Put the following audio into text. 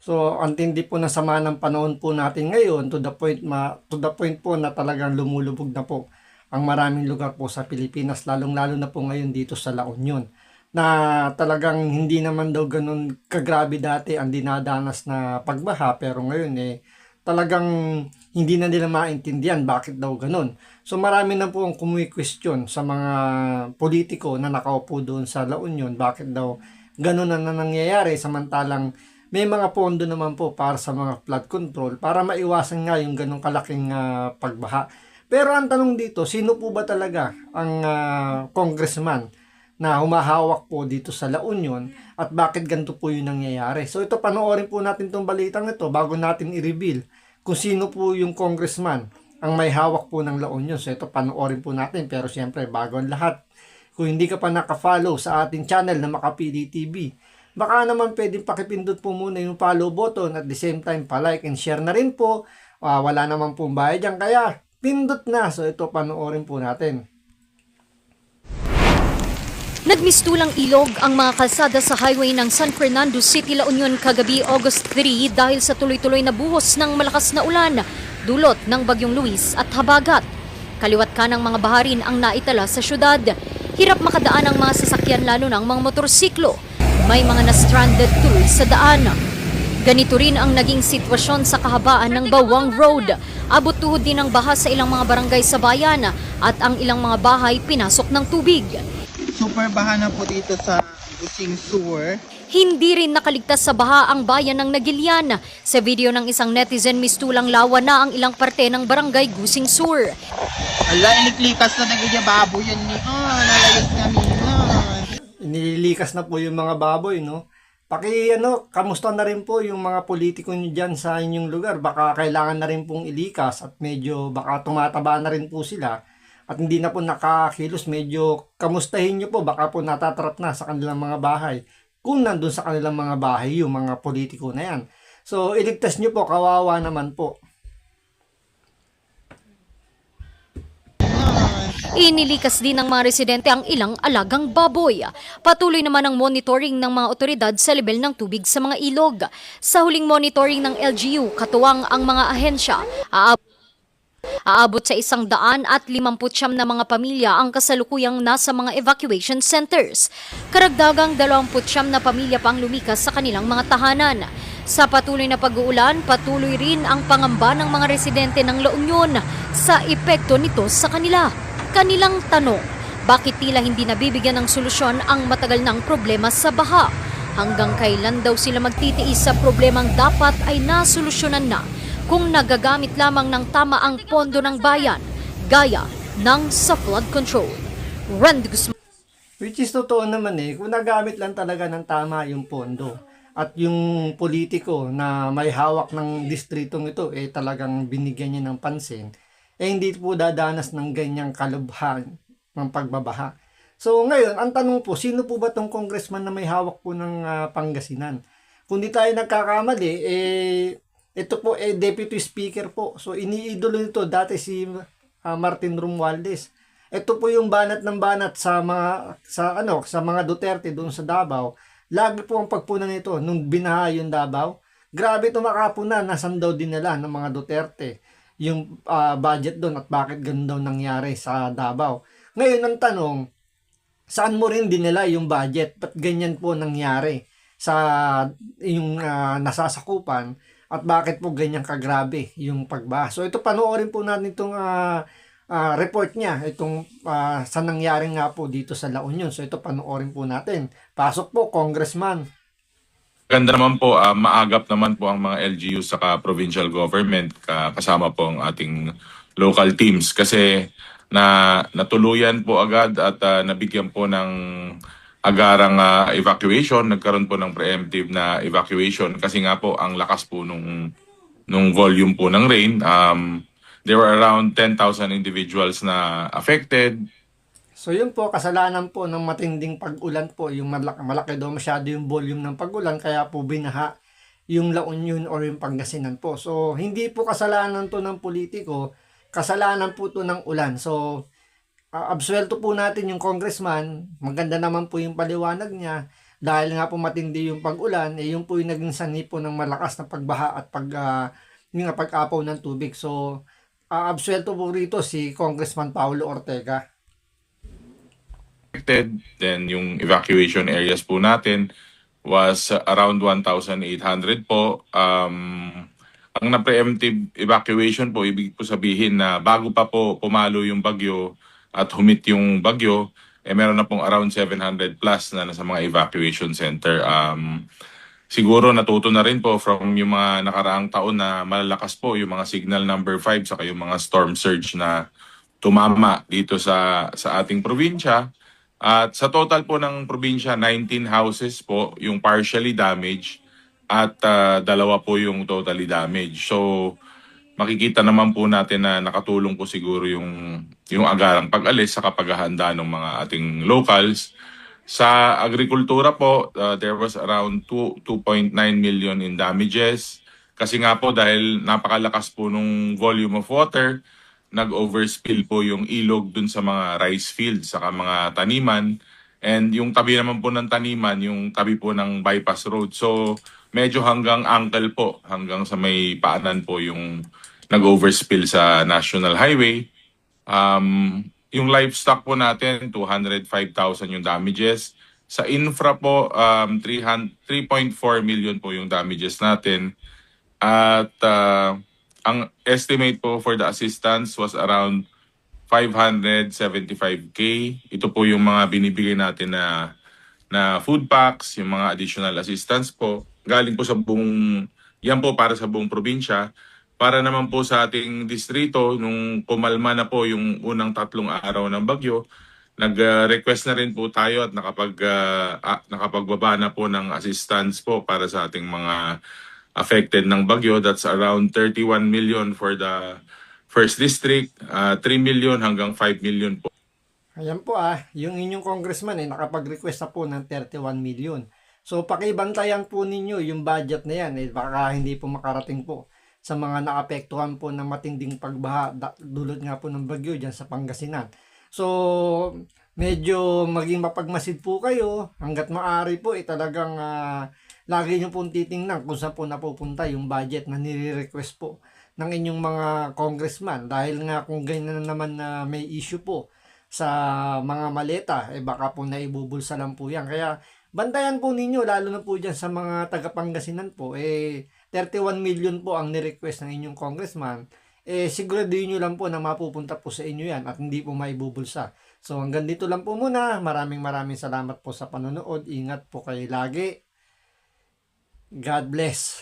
So, ang tindi po ng sama ng panahon po natin ngayon to the point po na talagang lumulubog na po ang maraming lugar po sa Pilipinas, lalong-lalo na po ngayon dito sa La Union. Na talagang hindi naman daw ganun kagrabe dati ang dinadanas na pagbaha, pero ngayon talagang hindi na nila maintindihan bakit daw ganun. So marami na po ang kumi-question sa mga politiko na nakaupo doon sa La Union, bakit daw ganun na nangyayari samantalang may mga pondo naman po para sa mga flood control para maiwasan nga yung ganong kalaking pagbaha. Pero ang tanong dito, sino po ba talaga ang congressman na humahawak po dito sa La Union at bakit ganito po yung nangyayari? So ito, panoorin po natin itong balitang ito bago natin i-reveal kung sino po yung congressman ang may hawak po ng La Union. So ito, panoorin po natin, pero siyempre bago ang lahat, kung hindi ka pa naka-follow sa ating channel na Makapili TV, baka naman pwedeng pakipindot po muna yung follow button at the same time pa-like and share na rin po. Wala naman pong bayad dyan, kaya pindot na. So ito, panoorin po natin. Nagmistulang ilog ang mga kalsada sa highway ng San Fernando City, La Union kagabi August 3 dahil sa tuloy-tuloy na buhos ng malakas na ulan dulot ng Bagyong Luis at habagat. Kaliwat kanang mga baharin ang naitala sa syudad. Hirap makadaan ang mga sasakyan lalo ng mga motorsiklo. May mga na-stranded tuloy sa daan. Ganito rin ang naging sitwasyon sa kahabaan ng Bawang Road. Abot tuhod din ang baha sa ilang mga barangay sa bayan at ang ilang mga bahay pinasok ng tubig. Super baha na po dito sa Gusing Sewer. Hindi rin nakaligtas sa baha ang bayan ng Nagilian. Sa video ng isang netizen, mistulang lawa na ang ilang parte ng barangay Gusing Sur. Ala, iniklikas na nagiging baboy yan ni. Nalayas kami na. Inililikas na po yung mga baboy, no? Kamusta na rin po yung mga politiko nyo dyan sa inyong lugar. Baka kailangan na rin pong ilikas at medyo baka tumataba na rin po sila. At hindi na po nakakilos, medyo kamustahin nyo po, baka po natatrap na sa kanilang mga bahay. Kung nandun sa kanilang mga bahay yung mga politiko na yan. So, iligtas nyo po, kawawa naman po. Inilikas din ng mga residente ang ilang alagang baboy. Patuloy naman ang monitoring ng mga otoridad sa level ng tubig sa mga ilog. Sa huling monitoring ng LGU, katuwang ang mga ahensya, aabot sa 159 na mga pamilya ang kasalukuyang nasa mga evacuation centers. Karagdagang 29 na pamilya pa ang lumikas sa kanilang mga tahanan. Sa patuloy na pag-uulan, patuloy rin ang pangamba ng mga residente ng La Union sa epekto nito sa kanila. Kanilang tanong, bakit tila hindi nabibigyan ng solusyon ang matagal ng problema sa baha? Hanggang kailan daw sila magtitiis sa problemang dapat ay nasolusyonan na kung nagagamit lamang ng tama ang pondo ng bayan, gaya ng sa flood control. Randy Guzman. Which is totoo naman kung nagamit lang talaga ng tama yung pondo. At yung politiko na may hawak ng distritong ito, talagang binigyan niya ng pansin, hindi po dadanas ng ganyang kalubhan ng pagbabaha. So ngayon, ang tanong po, sino po ba tong congressman na may hawak po ng Pangasinan? Kung di tayo nagkakamali, ito po deputy speaker po. So iniidolo nito dati si Martin Romualdez. Ito po yung banat ng banat sa mga Duterte doon sa Davao. Lagi po ang pagpunan nito nung binaha yung Davao. Grabe tumakapo na, nasan daw dinala ng mga Duterte yung budget doon at bakit ganun daw nangyari sa Davao. Ngayon ang tanong, saan mo rin dinala yung budget? Ba't ganyan po nangyari sa yung nasasakupan at bakit po ganyan kagrabe yung pagbaha? So ito, panoorin po natin itong report niya, itong sa nangyari nga po dito sa La Union. So ito, panoorin po natin. Pasok po, Congressman. Ganda naman po, maagap naman po ang mga LGU sa provincial government kasama po ang ating local teams kasi natuluyan po agad at nabigyan po ng agarang evacuation, nagkaroon po ng preemptive na evacuation kasi nga po ang lakas po nung volume po ng rain. There were around 10,000 individuals na affected. So yun po, kasalanan po ng matinding pag-ulan po, yung malaki daw masyado yung volume ng pag-ulan, kaya po binaha yung La Union or yung Pangasinan po. So hindi po kasalanan to ng politiko, kasalanan po to ng ulan. So absuelto po natin yung congressman, maganda naman po yung paliwanag niya, dahil nga po matindi yung pag-ulan, yun po yung naging sanhi po ng malakas na pagbaha at yung nga pag-apaw ng tubig. So, absuelto po rito si Congressman Paulo Ortega. Affected. Then yung evacuation areas po natin was around 1,800 po. Ang na-preemptive evacuation po, ibig po sabihin na bago pa po pumalo yung bagyo at humit yung bagyo, meron na pong around 700 plus na nasa mga evacuation center. Siguro natuto na rin po from yung mga nakaraang taon na malalakas po yung mga signal number 5 saka yung mga storm surge na tumama dito sa ating probinsya. At sa total po ng probinsya, 19 houses po yung partially damaged at dalawa po yung totally damaged. So makikita naman po natin na nakatulong po siguro yung agarang pag-alis sa paghahanda ng mga ating locals. Sa agrikultura po, there was around 2.9 million in damages. Kasi nga po dahil napakalakas po nung volume of water, nag-overspill po yung ilog dun sa mga rice fields saka mga taniman. And yung tabi naman po ng taniman, yung tabi po ng bypass road. So medyo hanggang ankle po, hanggang sa may paanan po yung nag-overspill sa National Highway. Yung livestock po natin, 205,000 yung damages. Sa infra po, 3.4 million po yung damages natin. At ang estimate po for the assistance was around 575K. Ito po yung mga binibigay natin na food packs, yung mga additional assistance po. Galing po sa yan po para sa buong probinsya. Para naman po sa ating distrito, nung kumalma na po yung unang 3 araw ng bagyo, nag-request na rin po tayo at nakapagbaba na po ng assistance po para sa ating mga affected ng bagyo. That's around 31 million for the first district, 3 million hanggang 5 million po. Ayan po yung inyong congressman nakapag-request na po ng 31 million. So pakibantayan po ninyo yung budget na yan, baka hindi po makarating po sa mga naapektuhan po ng matinding pagbaha dulot nga po ng bagyo dyan sa Pangasinan. So medyo maging mapagmasid po kayo hanggat maaari po talagang lagi nyo pong titingnan kung saan po napupunta yung budget na nire-request po ng inyong mga congressman, dahil nga kung ganyan na naman na may issue po sa mga maleta, baka po naibubulsa lang po yan. Kaya bantayan po ninyo, lalo na po dyan sa mga taga-Pangasinan po, 31 million po ang ni-request ng inyong congressman. Siguraduhin nyo lang po na mapupunta po sa inyo yan at hindi po maibubulsa. So hanggang dito lang po muna. Maraming salamat po sa panonood. Ingat po kayo lagi. God bless.